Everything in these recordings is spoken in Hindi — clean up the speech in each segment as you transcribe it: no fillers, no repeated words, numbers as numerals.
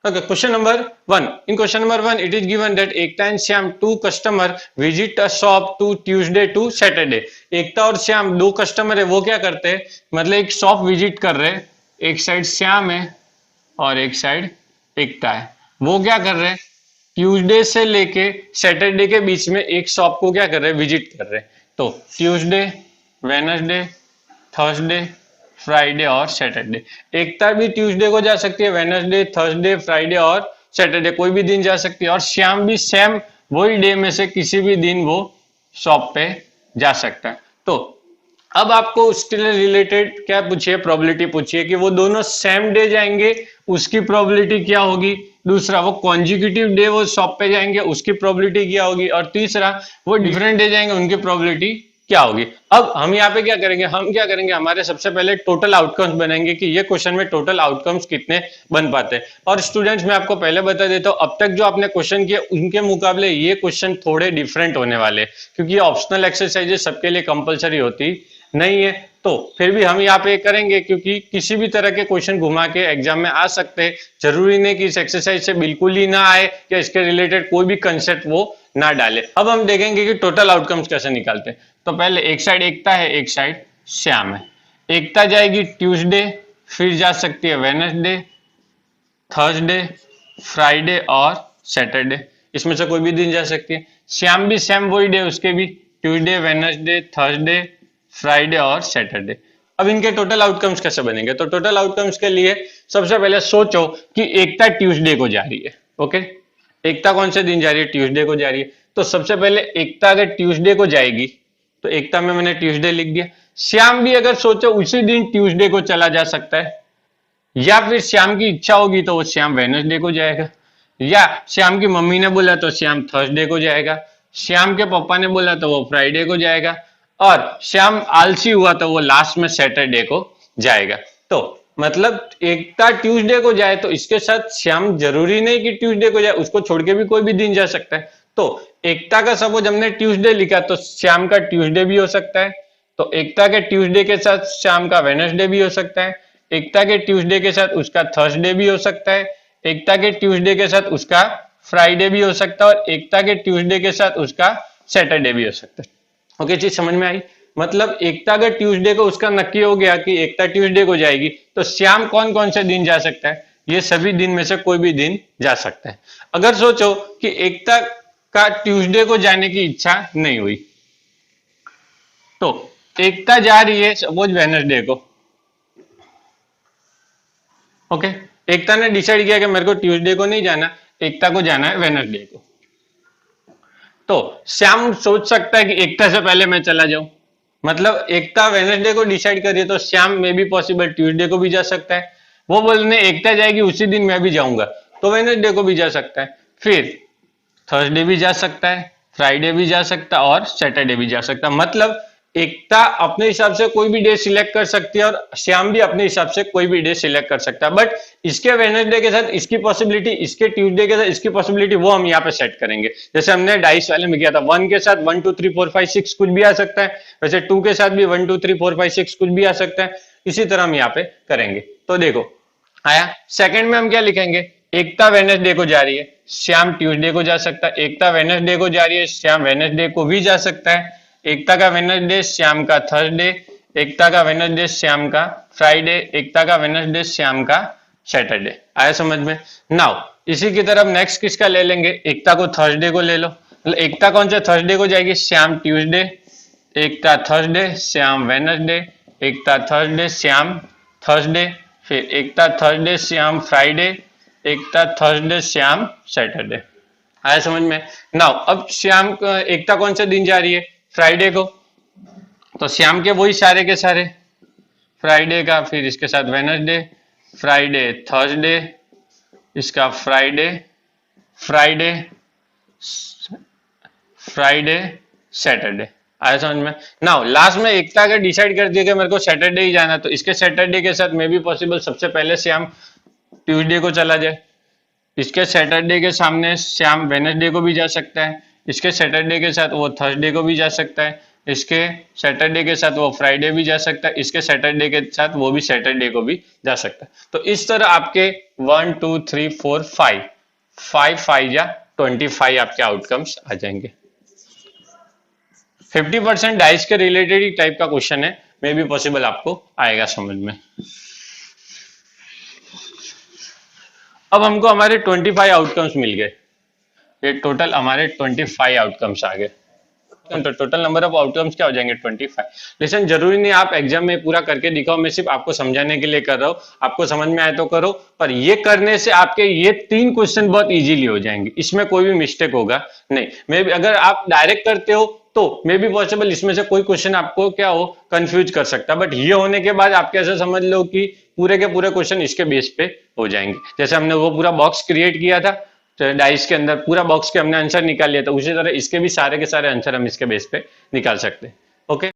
Okay, question number 1. In question number 1, it is given that Ekta and Shyam, two customer visit a shop to Tuesday to Saturday. एकता और श्याम दो कस्टमर है, वो क्या करते हैं, मतलब एक शॉप विजिट कर रहे हैं, एक साइड श्याम है और एक साइड एकता है। वो क्या कर रहे हैं, ट्यूसडे से लेके सैटरडे के बीच में एक शॉप को क्या कर रहे हैं, विजिट कर रहे हैं। तो ट्यूसडे, वेडनेसडे, थर्सडे, फ्राइडे और सैटरडे। एकता भी ट्यूसडे को जा सकती है, वेडनेसडे, थर्सडे, फ्राइडे और सैटरडे कोई भी दिन जा सकती है, और श्याम भी सेम वही डे में से किसी भी दिन वो शॉप पे जा सकता है। तो अब आपको उसके रिलेटेड क्या पूछिए, प्रोबेबिलिटी पूछिए कि वो दोनों सेम डे जाएंगे, उसकी प्रोबेबिलिटी क्या होगी। दूसरा, वो कॉन्जिक्यूटिव डे वो शॉप पे जाएंगे, उसकी प्रोबेबिलिटी क्या होगी। और तीसरा, वो डिफरेंट डे जाएंगे, उनकी प्रोबेबिलिटी क्या होगी। अब हम यहाँ पे क्या करेंगे, हम क्या करेंगे, हमारे सबसे पहले टोटल आउटकम्स बनाएंगे कि ये क्वेश्चन में टोटल आउटकम्स कितने बन पाते हैं। और स्टूडेंट्स, मैं आपको पहले बता देता हूँ, अब तक जो आपने क्वेश्चन किए उनके मुकाबले ये क्वेश्चन थोड़े डिफरेंट होने वाले, क्योंकि ये ऑप्शनल एक्सरसाइजेस सबके लिए कंपलसरी होती नहीं है। तो फिर भी हम यहाँ पे करेंगे, क्योंकि किसी भी तरह के क्वेश्चन घुमा के एग्जाम में आ सकते हैं। जरूरी नहीं कि इस एक्सरसाइज से बिल्कुल ही ना आए या इसके रिलेटेड कोई भी कंसेप्ट वो ना डाले। अब हम देखेंगे कि टोटल आउटकम्स कैसे निकालते हैं। तो पहले एक साइड एकता है, एक साइड श्याम है। एकता जाएगी ट्यूसडे, फिर जा सकती है वेडनेसडे, थर्सडे, फ्राइडे और सैटरडे, इसमें से कोई भी दिन जा सकती है। श्याम भी सेम वही डे, उसके भी ट्यूसडे, वेडनेसडे, थर्सडे, फ्राइडे और सैटरडे। अब इनके टोटल आउटकम्स कैसे बनेंगे, तो टोटल आउटकम्स के लिए सबसे पहले सोचो कि एकता ट्यूसडे को जा रही है। ओके, एकता कौन से दिन जा रही है, ट्यूसडे को जा रही है। तो सबसे पहले एकता अगर ट्यूसडे को जाएगी तो एकता में मैंने ट्यूसडे लिख दिया। श्याम भी अगर सोचो उसी दिन ट्यूसडे को चला जा सकता है, या फिर श्याम की इच्छा होगी तो वो श्याम वेडनेसडे को जाएगा, या श्याम की मम्मी ने बोला तो श्याम थर्सडे को जाएगा, श्याम के पापा ने बोला तो वो फ्राइडे को जाएगा, और श्याम आलसी हुआ तो वो लास्ट में सैटरडे को जाएगा। तो मतलब एकता ट्यूसडे को जाए तो इसके साथ श्याम जरूरी नहीं कि ट्यूसडे को जाए, उसको छोड़ के भी कोई भी दिन जा सकता है। तो एकता का सपोज हमने ट्यूसडे लिखा तो श्याम का ट्यूसडे भी हो सकता है, तो एकता के ट्यूसडे के साथ श्याम का वेडनेसडे भी हो सकता है, एकता के ट्यूसडे के साथ उसका थर्सडे भी हो सकता है, एकता के ट्यूसडे के साथ उसका फ्राइडे भी हो सकता है, और एकता के ट्यूसडे के साथ उसका सैटरडे भी हो सकता है। ओके, चीज समझ में आई। मतलब एकता अगर ट्यूसडे को उसका नक्की हो गया कि एकता ट्यूसडे को जाएगी, तो श्याम कौन कौन से दिन जा सकता है, ये सभी दिन में से कोई भी दिन जा सकता है। अगर सोचो कि एकता का ट्यूसडे को जाने की इच्छा नहीं हुई, तो एकता जा रही है सपोज वेडनेसडे को। ओके, एकता ने डिसाइड किया कि मेरे को ट्यूसडे को नहीं जाना, एकता को जाना है वेडनेसडे को। तो श्याम सोच सकता है कि एकता से पहले मैं चला जाऊं, मतलब एकता वेडनेसडे को डिसाइड करिए तो श्याम में भी पॉसिबल ट्यूसडे को भी जा सकता है। वो बोलने एकता जाएगी उसी दिन मैं भी जाऊंगा, तो वेडनेसडे को भी जा सकता है, फिर थर्सडे भी जा सकता है, फ्राइडे भी जा सकता है और सैटरडे भी जा सकता है। मतलब एकता अपने हिसाब से कोई भी डे सिलेक्ट कर सकती है और श्याम भी अपने हिसाब से कोई भी डे सिलेक्ट कर सकता है। बट इसके वेडनेसडे के साथ इसकी पॉसिबिलिटी, इसके ट्यूसडे के साथ इसकी पॉसिबिलिटी, वो हम यहाँ पे सेट करेंगे। जैसे हमने डाइस वाले में किया था, 1 के साथ 1 2 3 4 5 6 कुछ भी आ सकता है, वैसे 2 के साथ भी 1 2 3 4 5 6 कुछ भी आ सकता है। इसी तरह हम यहाँ पे करेंगे। तो देखो आया, सेकंड में हम क्या लिखेंगे, एकता वेडनेसडे को जा रही है, श्याम ट्यूसडे को जा सकता है, एकता वेडनेसडे को जा रही है, श्याम वेडनेसडे को भी जा सकता है, एकता का वेडनेसडे श्याम का थर्सडे, एकता का वेडनेसडे श्याम का फ्राइडे, एकता का वेडनेसडे श्याम का सैटरडे। आया समझ में। नाउ इसी की तरफ नेक्स्ट किसका ले लेंगे, एकता को थर्सडे को ले लो। मतलब एकता कौन से थर्सडे को जाएगी, श्याम ट्यूसडे, एकता थर्सडे, श्याम वेडनेसडे, एकता थर्सडे, श्याम थर्सडे, फिर एकता थर्सडे, श्याम फ्राइडे, एकता थर्सडे, श्याम सैटरडे। आया समझ में। नाउ अब श्याम एकता कौन से दिन जा रही है, फ्राइडे को, तो श्याम के वही सारे के सारे फ्राइडे का, फिर इसके साथ वेडनेसडे, फ्राइडे थर्सडे, इसका फ्राइडे, फ्राइडे फ्राइडे सैटरडे। आया समझ में। नाउ लास्ट में एकता अगर डिसाइड कर दिया कि मेरे को सैटरडे ही जाना, तो इसके सैटरडे के साथ मे भी पॉसिबल सबसे पहले श्याम ट्यूसडे को चला जाए, इसके सैटरडे के सामने श्याम वेडनेसडे को भी जा सकता है, इसके सैटरडे के साथ वो थर्सडे को भी जा सकता है, इसके सैटरडे के साथ वो फ्राइडे भी जा सकता है, इसके सैटरडे के साथ वो भी सैटरडे को भी जा सकता है। तो इस तरह आपके 1 2 3 4 5 5 5 या 25 आपके आउटकम्स आ जाएंगे। 50% डाइस के रिलेटेड ही टाइप का क्वेश्चन है, मे बी पॉसिबल आपको आएगा समझ में। अब हमको हमारे 25 आउटकम्स मिल गए, ये टोटल हमारे 25 आउटकम्स आ गए। तो टोटल नंबर ऑफ आउटकम्स क्या हो जाएंगे 25। लेकिन जरूरी नहीं आप एग्जाम में पूरा करके दिखाओ, मैं सिर्फ आपको समझाने के लिए कर रहा हूं, आपको समझ में आए तो करो, पर ये करने से आपके ये 3 क्वेश्चन बहुत इजीली हो जाएंगे, इसमें कोई भी मिस्टेक होगा नहीं। मे भी अगर आप डायरेक्ट करते हो तो मे बी पॉसिबल इसमें से कोई क्वेश्चन आपको क्या हो कंफ्यूज कर सकता है, बट ये होने के बाद आप कैसे समझ लो कि पूरे के पूरे क्वेश्चन इसके बेस पे हो जाएंगे। जैसे हमने वो पूरा बॉक्स क्रिएट किया था तो डाइस के अंदर पूरा बॉक्स के हमने आंसर निकाल लिया था, उसी तरह इसके भी सारे के सारे आंसर हम इसके बेस पे निकाल सकते हैं। ओके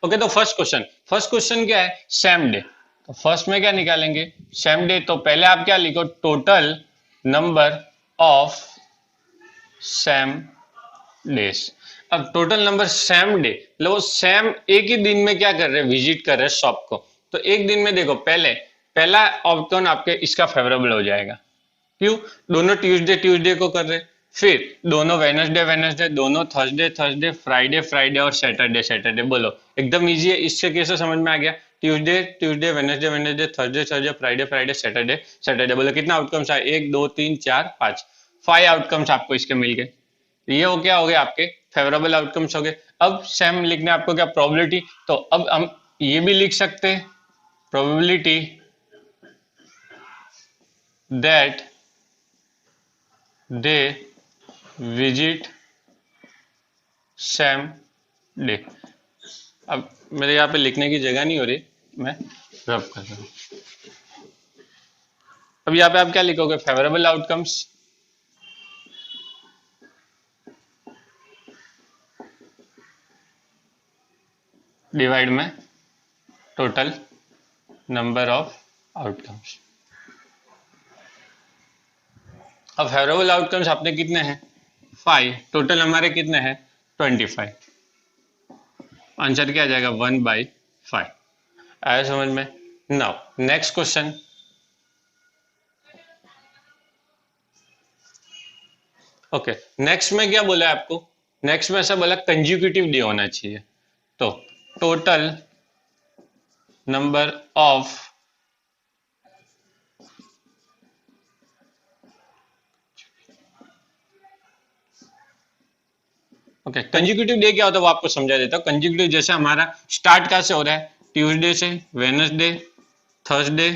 ओके, तो फर्स्ट क्वेश्चन क्या है, सेम डे। तो फर्स्ट में क्या निकालेंगे, सेम डे। तो पहले आप क्या लिखो, total number of same days. अब टोटल नंबर सेम डे, लो सेम एक ही दिन में क्या कर रहे हैं, विजिट कर रहे हैं शॉप को। तो एक दिन में देखो पहला आउटकम आपके इसका फेवरेबल हो जाएगा, क्यों, दोनों ट्यूसडे को कर रहे, फिर दोनों वेनसडे, दोनों थर्सडे, फ्राइडे और सैटरडे। बोलो एकदम इजी है, इससे कैसे समझ में आ गया, Tuesday, Wednesday, Thursday, Friday, Saturday. बोलो कितना आउटकम्स आए, 1 2 3 4 5 आउटकम्स आपको इसके मिल गए। ये हो क्या हो गए आपके फेवरेबल आउटकम्स हो गए। अब सेम लिखने आपको क्या, प्रोबेबिलिटी। तो अब हम ये भी लिख सकते हैं, probability that they visit same day. अब मेरे यहाँ पे लिखने की जगह नहीं हो रही, मैं रब कर रहा हूँ। अब यहाँ पे आप क्या लिखोगे, फेवरेबल आउटकम्स डिवाइड में टोटल नंबर ऑफ आउटकम्स। अब फेवरेबल आउटकम्स आपने कितने हैं, 5, टोटल हमारे कितने हैं 25। आंसर क्या आ जाएगा 1/5। आया समझ में। Now next question, okay next में क्या बोला है आपको, नेक्स्ट में ऐसा बोला कंज्यूकेटिव डे होना चाहिए। तो total number of okay consecutive day क्या होता है वो आपको समझा देता हूँ। कंज्यूकेटिव जैसे हमारा स्टार्ट कहाँ से हो रहा है, ट्यूसडे से, वेडनेसडे, थर्सडे,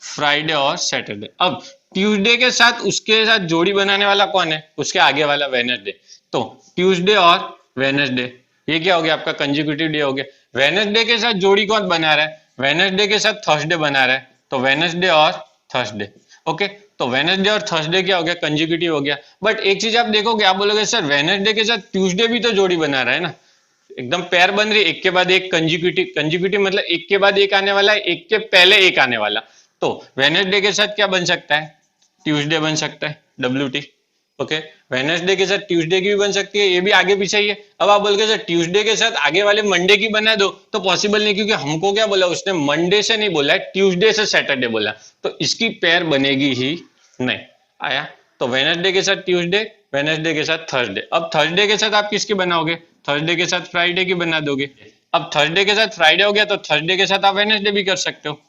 फ्राइडे और सैटरडे। अब ट्यूसडे के साथ उसके साथ जोड़ी बनाने वाला कौन है, उसके आगे वाला वेडनेसडे। तो ट्यूसडे और वेडनेसडे ये क्या हो गया आपका कंज्यूकेटिव डे हो गया। वेडनेसडे के साथ जोड़ी कौन बना रहा है, वेडनेसडे के साथ थर्सडे बना रहा है, तो वेडनेसडे और थर्सडे। ओके तो वेडनेसडे और थर्सडे क्या हो गया, कंज्यूकेटिव हो गया। बट एक चीज आप देखोगे, आप बोलोगे सर वेडनेसडे के साथ ट्यूसडे भी तो जोड़ी बना रहा है ना, एकदम पेयर बन रही, एक के बाद एक कंज्यूकेटिव मतलब एक के बाद एक आने वाला है, एक के पहले एक आने वाला। तो वेडनेसडे के साथ क्या बन सकता है, ट्यूसडे बन सकता है, WT। ओके वेडनेसडे के साथ ट्यूसडे की भी बन सकती है, ये भी आगे पीछे ही है। अब आप बोलोगे सर ट्यूसडे के साथ आगे वाले मंडे की बना दो, तो पॉसिबल नहीं, क्योंकि हमको क्या बोला उसने, मंडे से नहीं बोला है, ट्यूसडे से सैटरडे बोला, तो इसकी पेयर बनेगी ही नहीं। आया, तो वेडनेसडे के साथ ट्यूसडे, वेडनेसडे के साथ थर्सडे। अब थर्सडे के साथ आप किसकी बनाओगे, थर्सडे के साथ फ्राइडे की बना दोगे। अब थर्सडे के साथ फ्राइडे हो गया, तो थर्सडे के साथ आप वेडनेसडे भी कर सकते हो।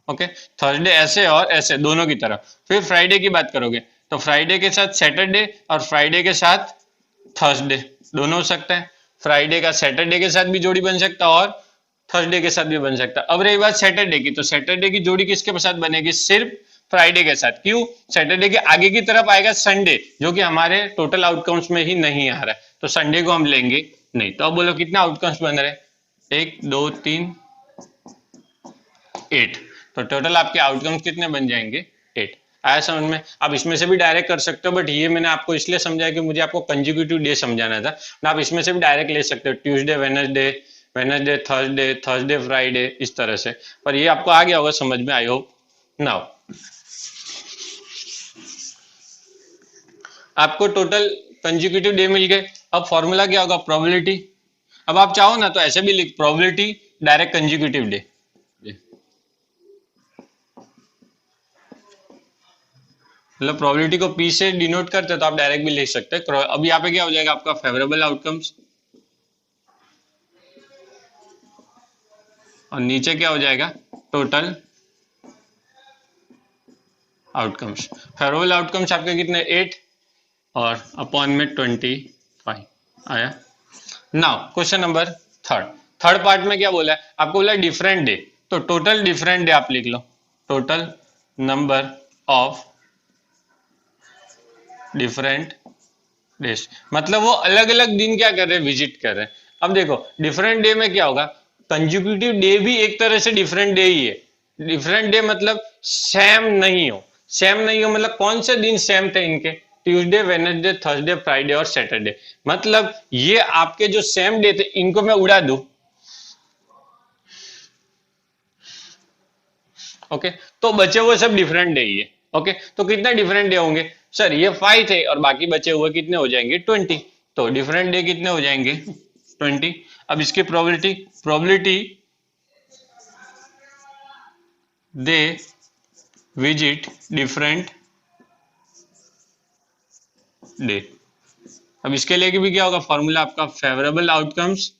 ओके थर्सडे ऐसे और ऐसे दोनों की तरफ। फिर फ्राइडे की बात करोगे तो फ्राइडे के साथ सैटरडे और फ्राइडे के साथ थर्सडे दोनों हो सकता है। फ्राइडे का सैटरडे के साथ भी जोड़ी बन सकता है और थर्सडे के साथ भी बन सकता है। अब रही बात सैटरडे की, तो सैटरडे की जोड़ी किसके साथ बनेगी, सिर्फ फ्राइडे के साथ। क्यों, सैटरडे के आगे की तरफ आएगा संडे, जो कि हमारे टोटल आउटकम्स में ही नहीं आ रहा है, तो संडे को हम लेंगे नहीं। तो अब बोलो कितना आउटकम्स बन रहे, 1 2 3 8। तो टोटल आपके आउटकम्स कितने बन जाएंगे, 8। आया समझ में। आप इसमें से भी डायरेक्ट कर सकते हो, बट ये मैंने आपको इसलिए समझाया कि मुझे आपको कंज्यूकेटिव डे समझाना था। ना आप इसमें से भी डायरेक्ट ले सकते हो, Tuesday Wednesday, Wednesday Thursday, Thursday Friday, इस तरह से। पर ये आपको आ गया होगा समझ में, आई होप। नाउ आपको टोटल कंज्यूकेटिव डे मिल गए। अब फॉर्मूला क्या होगा, प्रोबेबिलिटी अब आप चाहो ना तो ऐसे भी लिख प्रोबेबिलिटी डायरेक्ट कंजिक्यूटिव डे, मतलब प्रोबेबिलिटी को पी से डिनोट करते हैं तो आप डायरेक्ट भी लिख सकते हैं। अब यहाँ पे क्या हो जाएगा आपका फेवरेबल आउटकम्स, और नीचे क्या हो जाएगा टोटल आउटकम्स। फेवरेबल आउटकम्स आपके कितने 8 और अपॉन में 25 आया। Now question number third part में क्या बोला है आपको, बोला डिफरेंट डे, तो टोटल डिफरेंट डे आप लिख लो, total number of different days, मतलब वो अलग अलग दिन क्या कर रहे हैं विजिट कर रहे हैं। अब देखो डिफरेंट डे में क्या होगा, कंजिक्यूटिव डे भी एक तरह से डिफरेंट डे ही है। डिफरेंट डे मतलब सेम नहीं हो, सेम नहीं हो मतलब कौन से दिन सेम थे इनके, ट्यूसडे वेडनेसडे थर्सडे फ्राइडे और सैटरडे, मतलब ये आपके जो सेम डे थे इनको मैं उड़ा दूं, ओके तो बचे हुए सब डिफरेंट डे ही है। ओके तो कितने डिफरेंट डे होंगे सर, ये 5 थे और बाकी बचे हुए कितने हो जाएंगे 20, तो डिफरेंट डे कितने हो जाएंगे 20। अब इसकी probability they visit different day, अब इसके लिए भी क्या होगा फॉर्मूला आपका फेवरेबल आउटकम्स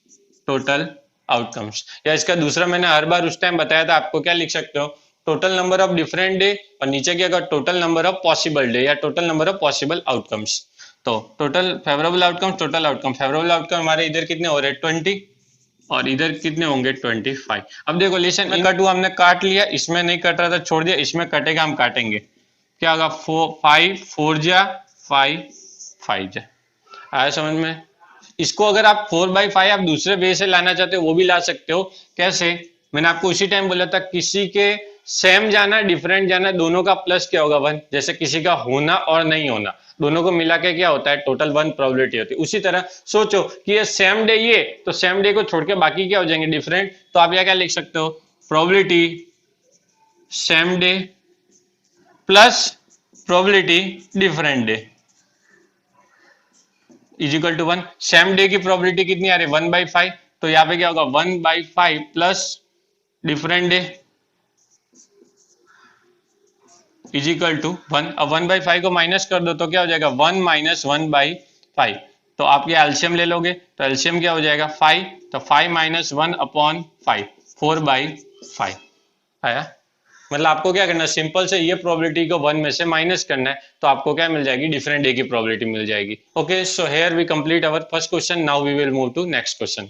टोटल आउटकम्स, या इसका दूसरा मैंने हर बार उस टाइम बताया था आपको, क्या लिख सकते हो total number of different day और नीचे क्या होगा total number of possible day या total number of possible outcomes. तो total favourable outcome total outcome, favourable outcome हमारे इधर कितने हो रहे हैं 20 और इधर कितने होंगे 25। अब देखो लेसन में कट हुआ, हमने काट लिया, इसमें नहीं कट रहा था छोड़ दिया, इसमें कटेगा हम काटेंगे, क्या होगा 5 4 जा 5 5 जा, आया समझ में। इसको अगर आप 4/5 आप दूसरे वे से लाना चाहते हो वो भी ला सकते हो, कैसे, मैंने आपको उसी टाइम बोला था किसी के सेम जाना डिफरेंट जाना दोनों का प्लस क्या होगा 1, जैसे किसी का होना और नहीं होना दोनों को मिला के क्या होता है टोटल 1 प्रोबेबिलिटी होती है। उसी तरह सोचो कि ये सेम डे, ये तो सेम डे को छोड़ के बाकी क्या हो जाएंगे डिफरेंट, तो आप यहाँ क्या लिख सकते हो probability same day plus probability different day is equal to 1। Same day की प्रोबेबिलिटी कितनी आ रही है 1/5, तो यहाँ पे क्या होगा 1/5 plus different day is equal to 1। अब 1/5 को माइनस कर दो तो क्या हो जाएगा 1 माइनस 1/5, तो आप ये एलसीएम ले लोगे तो एलसीएम क्या हो जाएगा 5, तो 5 माइनस 1 अपॉन 5 4/5 आया। मतलब आपको क्या करना है सिंपल से ये प्रोबेबिलिटी को 1 में से माइनस करना है तो आपको क्या मिल जाएगी डिफरेंट डे की प्रोबेबिलिटी मिल जाएगी। Okay so here we complete our first question, now we will move to next question.